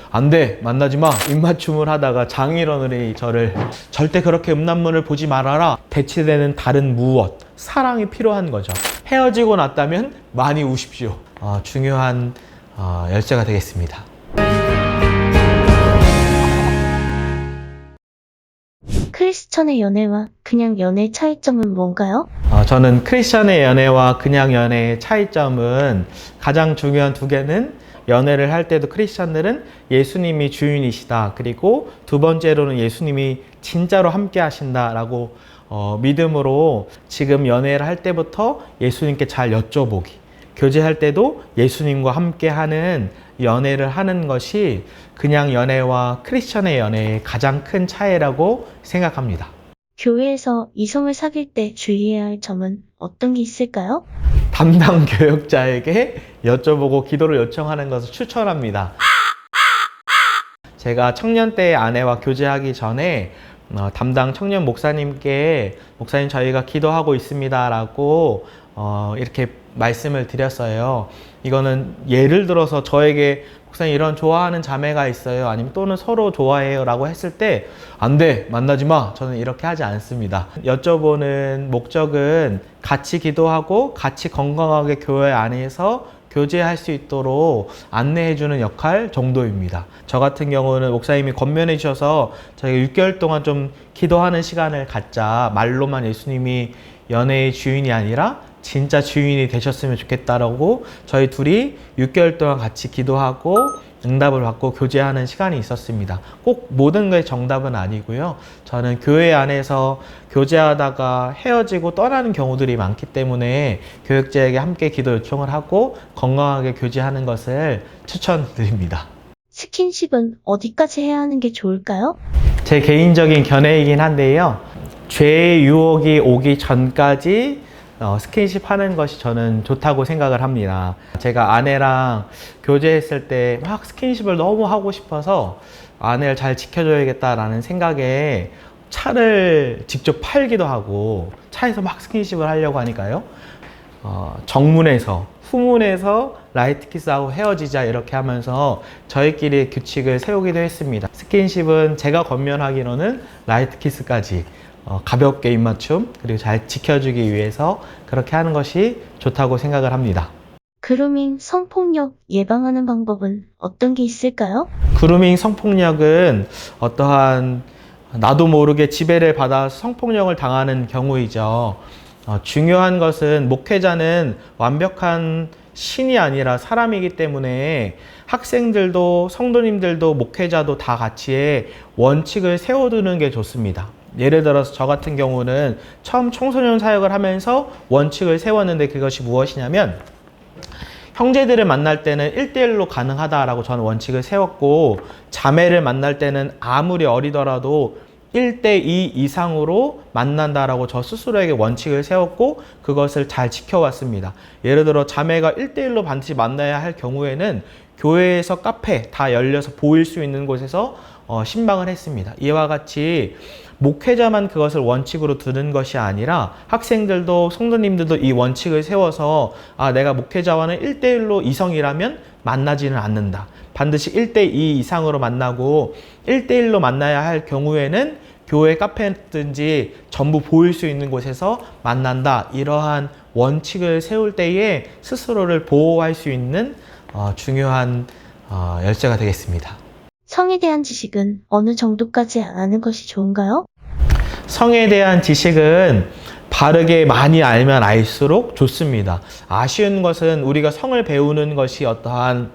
안 돼, 만나지 마. 입맞춤을 하다가 장인어른이 저를 절대 그렇게 음란물을 보지 말아라. 대체되는 다른 무엇, 사랑이 필요한 거죠. 헤어지고 났다면 많이 우십시오. 중요한 열쇠가 되겠습니다. 크리스천의 연애와 그냥 연애의 차이점은 뭔가요? 저는 크리스천의 연애와 그냥 연애의 차이점은 가장 중요한 두 개는 연애를 할 때도 크리스천들은 예수님이 주인이시다. 그리고 두 번째로는 예수님이 진짜로 함께 하신다라고 믿음으로 지금 연애를 할 때부터 예수님께 잘 여쭤보기. 교제할 때도 예수님과 함께 하는 연애를 하는 것이 그냥 연애와 크리스천의 연애의 가장 큰 차이라고 생각합니다. 교회에서 이성을 사귈 때 주의해야 할 점은 어떤 게 있을까요? 담당 교역자에게 여쭤보고 기도를 요청하는 것을 추천합니다. 제가 청년 때 아내와 교제하기 전에 담당 청년 목사님께 목사님 저희가 기도하고 있습니다 라고 이렇게 말씀을 드렸어요. 이거는 예를 들어서 저에게 목사님 이런 좋아하는 자매가 있어요. 아니면 또는 서로 좋아해요 라고 했을 때 안 돼, 만나지 마. 저는 이렇게 하지 않습니다. 여쭤보는 목적은 같이 기도하고 같이 건강하게 교회 안에서 교제할 수 있도록 안내해주는 역할 정도입니다. 저 같은 경우는 목사님이 권면해 주셔서 저희가 6개월 동안 좀 기도하는 시간을 갖자. 말로만 예수님이 연애의 주인이 아니라 진짜 주인이 되셨으면 좋겠다라고 저희 둘이 6개월 동안 같이 기도하고 응답을 받고 교제하는 시간이 있었습니다. 꼭 모든 게 정답은 아니고요. 저는 교회 안에서 교제하다가 헤어지고 떠나는 경우들이 많기 때문에 교역자에게 함께 기도 요청을 하고 건강하게 교제하는 것을 추천드립니다. 스킨십은 어디까지 해야 하는 게 좋을까요? 제 개인적인 견해이긴 한데요. 죄의 유혹이 오기 전까지 스킨십 하는 것이 저는 좋다고 생각을 합니다. 제가 아내랑 교제했을 때 막 스킨십을 너무 하고 싶어서 아내를 잘 지켜줘야겠다라는 생각에 차를 직접 팔기도 하고 차에서 막 스킨십을 하려고 하니까요. 정문에서 후문에서 라이트 키스하고 헤어지자 이렇게 하면서 저희끼리 규칙을 세우기도 했습니다. 스킨십은 제가 권면하기로는 라이트 키스까지 가볍게 입맞춤 그리고 잘 지켜주기 위해서 그렇게 하는 것이 좋다고 생각을 합니다. 그루밍 성폭력 예방하는 방법은 어떤 게 있을까요? 그루밍 성폭력은 어떠한 나도 모르게 지배를 받아 성폭력을 당하는 경우이죠. 중요한 것은 목회자는 완벽한 신이 아니라 사람이기 때문에 학생들도 성도님들도 목회자도 다 같이 원칙을 세워두는 게 좋습니다. 예를 들어서 저 같은 경우는 처음 청소년 사역을 하면서 원칙을 세웠는데 그것이 무엇이냐면 형제들을 만날 때는 1대1로 가능하다라고 저는 원칙을 세웠고 자매를 만날 때는 아무리 어리더라도 1대2 이상으로 만난다라고 저 스스로에게 원칙을 세웠고 그것을 잘 지켜왔습니다. 예를 들어 자매가 1대1로 반드시 만나야 할 경우에는 교회에서 카페 다 열려서 보일 수 있는 곳에서 신방을 했습니다. 이와 같이 목회자만 그것을 원칙으로 두는 것이 아니라 학생들도 성도님들도 이 원칙을 세워서 내가 목회자와는 1대1로 이성이라면 만나지는 않는다. 반드시 1대2 이상으로 만나고 1대1로 만나야 할 경우에는 교회 카페든지 전부 보일 수 있는 곳에서 만난다. 이러한 원칙을 세울 때에 스스로를 보호할 수 있는 중요한 열쇠가 되겠습니다. 성에 대한 지식은 어느 정도까지 아는 것이 좋은가요? 성에 대한 지식은 바르게 많이 알면 알수록 좋습니다. 아쉬운 것은 우리가 성을 배우는 것이 어떠한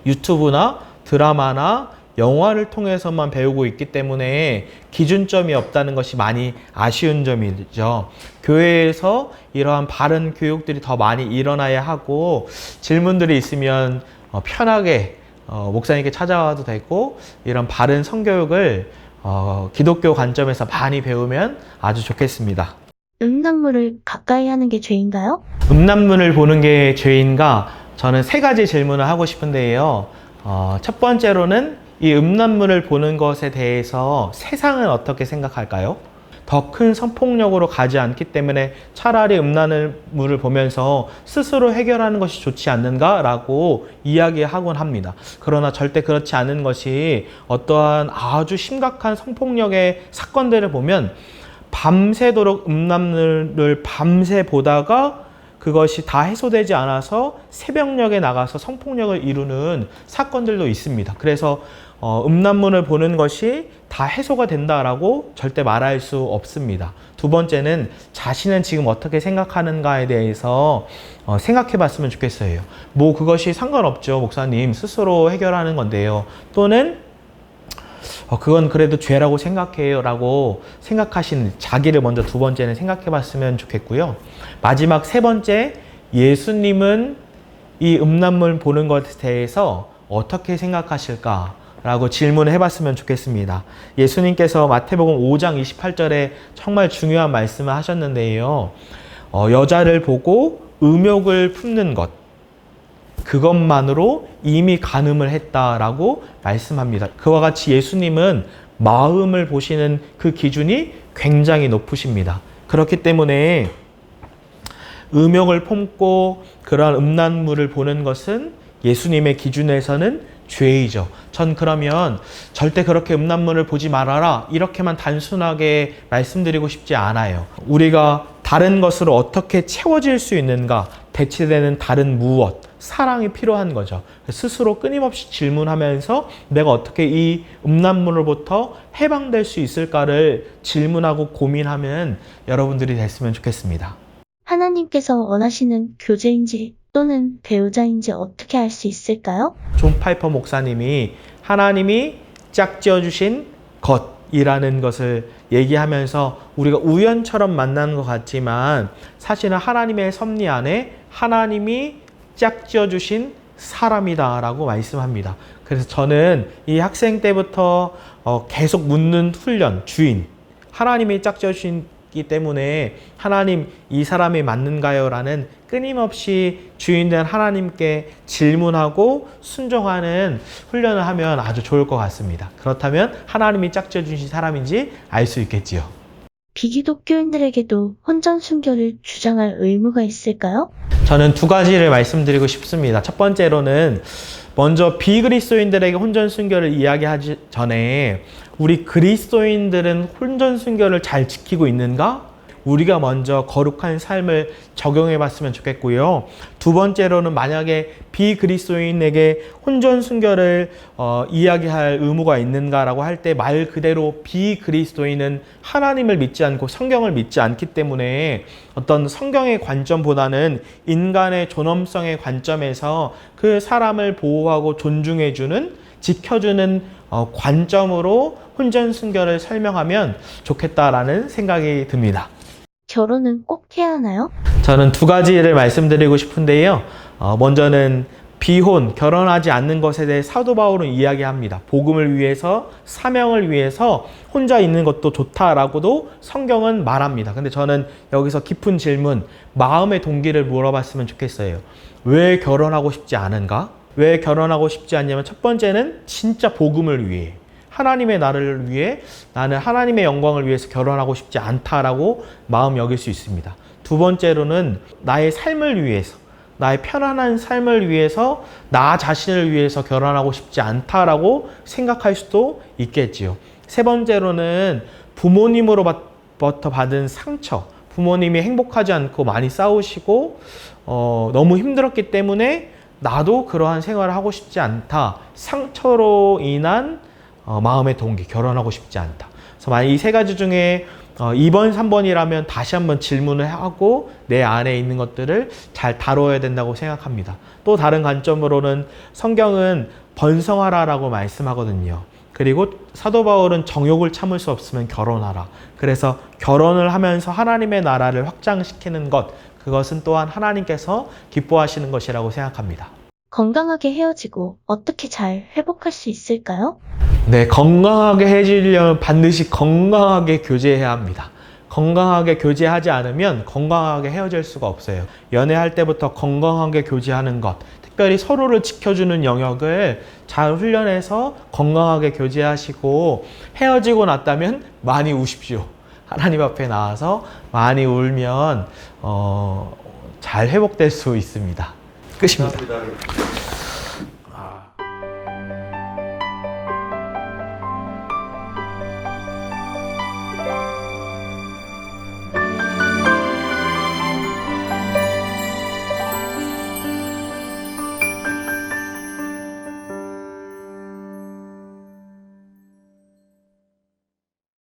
유튜브나 드라마나 영화를 통해서만 배우고 있기 때문에 기준점이 없다는 것이 많이 아쉬운 점이죠. 교회에서 이러한 바른 교육들이 더 많이 일어나야 하고 질문들이 있으면 편하게 목사님께 찾아와도 되고 이런 바른 성교육을 기독교 관점에서 많이 배우면 아주 좋겠습니다. 음란물을 가까이 하는 게 죄인가요? 음란물을 보는 게 죄인가? 저는 3가지 질문을 하고 싶은데요. 첫 번째로는 이 음란물을 보는 것에 대해서 세상은 어떻게 생각할까요? 더 큰 성폭력으로 가지 않기 때문에 차라리 음란물을 보면서 스스로 해결하는 것이 좋지 않는가라고 이야기하곤 합니다. 그러나 절대 그렇지 않은 것이 어떠한 아주 심각한 성폭력의 사건들을 보면 밤새도록 음란물을 밤새 보다가 그것이 다 해소되지 않아서 새벽녘에 나가서 성폭력을 이루는 사건들도 있습니다. 그래서 음란물을 보는 것이 다 해소가 된다라고 절대 말할 수 없습니다. 두 번째는 자신은 지금 어떻게 생각하는가에 대해서 생각해 봤으면 좋겠어요. 뭐 그것이 상관없죠. 목사님 스스로 해결하는 건데요. 또는 그건 그래도 죄라고 생각해요 라고 생각하시는 자기를 먼저 두 번째는 생각해 봤으면 좋겠고요. 마지막 세 번째, 예수님은 이 음란물 보는 것에 대해서 어떻게 생각하실까 라고 질문을 해봤으면 좋겠습니다. 예수님께서 마태복음 5장 28절에 정말 중요한 말씀을 하셨는데요. 여자를 보고 음욕을 품는 것, 그것만으로 이미 간음을 했다라고 말씀합니다. 그와 같이 예수님은 마음을 보시는 그 기준이 굉장히 높으십니다. 그렇기 때문에 음욕을 품고 그러한 음란물을 보는 것은 예수님의 기준에서는 죄이죠. 전 그러면 절대 그렇게 음란물을 보지 말아라 이렇게만 단순하게 말씀드리고 싶지 않아요. 우리가 다른 것으로 어떻게 채워질 수 있는가, 대체되는 다른 무엇, 사랑이 필요한 거죠. 스스로 끊임없이 질문하면서 내가 어떻게 이 음란물로부터 해방될 수 있을까를 질문하고 고민하면 여러분들이 됐으면 좋겠습니다. 하나님께서 원하시는 교제인지 또는 배우자인지 어떻게 알 수 있을까요? 존 파이퍼 목사님이 하나님이 짝지어 주신 것이라는 것을 얘기하면서 우리가 우연처럼 만나는 것 같지만 사실은 하나님의 섭리 안에 하나님이 짝지어 주신 사람이다라고 말씀합니다. 그래서 저는 이 학생 때부터 계속 묻는 훈련, 주인, 하나님이 짝지어 주신기 때문에 하나님 이 사람이 맞는가요? 라는 끊임없이 주인된 하나님께 질문하고 순종하는 훈련을 하면 아주 좋을 것 같습니다. 그렇다면 하나님이 짝지어 주신 사람인지 알 수 있겠지요. 비기독교인들에게도 혼전 순교를 주장할 의무가 있을까요? 저는 두 가지를 말씀드리고 싶습니다. 첫 번째로는 먼저 비그리스도인들에게 혼전 순교를 이야기하기 전에 우리 그리스도인들은 혼전 순교를 잘 지키고 있는가? 우리가 먼저 거룩한 삶을 적용해 봤으면 좋겠고요. 두 번째로는 만약에 비그리스도인에게 혼전 순교를 이야기할 의무가 있는가라고 할 때 말 그대로 비그리스도인은 하나님을 믿지 않고 성경을 믿지 않기 때문에 어떤 성경의 관점보다는 인간의 존엄성의 관점에서 그 사람을 보호하고 존중해주는, 지켜주는 관점으로 혼전 순교를 설명하면 좋겠다라는 생각이 듭니다. 결혼은 꼭 해야 하나요? 저는 두 가지를 말씀드리고 싶은데요. 먼저는 비혼, 결혼하지 않는 것에 대해 사도 바울은 이야기합니다. 복음을 위해서, 사명을 위해서 혼자 있는 것도 좋다라고도 성경은 말합니다. 근데 저는 여기서 깊은 질문, 마음의 동기를 물어봤으면 좋겠어요. 왜 결혼하고 싶지 않은가? 왜 결혼하고 싶지 않냐면 첫 번째는 진짜 복음을 위해, 하나님의 나라를 위해, 나는 하나님의 영광을 위해서 결혼하고 싶지 않다라고 마음 여길 수 있습니다. 두 번째로는 나의 삶을 위해서, 나의 편안한 삶을 위해서, 나 자신을 위해서 결혼하고 싶지 않다라고 생각할 수도 있겠지요. 세 번째로는 부모님으로부터 받은 상처, 부모님이 행복하지 않고 많이 싸우시고 너무 힘들었기 때문에 나도 그러한 생활을 하고 싶지 않다. 상처로 인한 마음의 동기, 결혼하고 싶지 않다. 그래서 만약 이 세 가지 중에 2번, 3번이라면 다시 한번 질문을 하고 내 안에 있는 것들을 잘 다뤄야 된다고 생각합니다. 또 다른 관점으로는 성경은 번성하라라고 말씀하거든요. 그리고 사도 바울은 정욕을 참을 수 없으면 결혼하라. 그래서 결혼을 하면서 하나님의 나라를 확장시키는 것, 그것은 또한 하나님께서 기뻐하시는 것이라고 생각합니다. 건강하게 헤어지고 어떻게 잘 회복할 수 있을까요? 네, 건강하게 헤어지려면 반드시 건강하게 교제해야 합니다. 건강하게 교제하지 않으면 건강하게 헤어질 수가 없어요. 연애할 때부터 건강하게 교제하는 것, 특별히 서로를 지켜주는 영역을 잘 훈련해서 건강하게 교제하시고 헤어지고 났다면 많이 우십시오. 하나님 앞에 나와서 많이 울면 잘 회복될 수 있습니다. 끝입니다. 감사합니다.